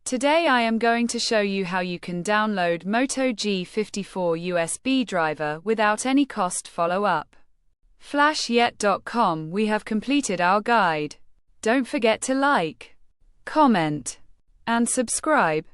Today I am going to show you how you can download Moto G54 USB driver without any cost. Follow up. Flashyet.com. We have completed our guide. Don't forget to like, comment, and subscribe.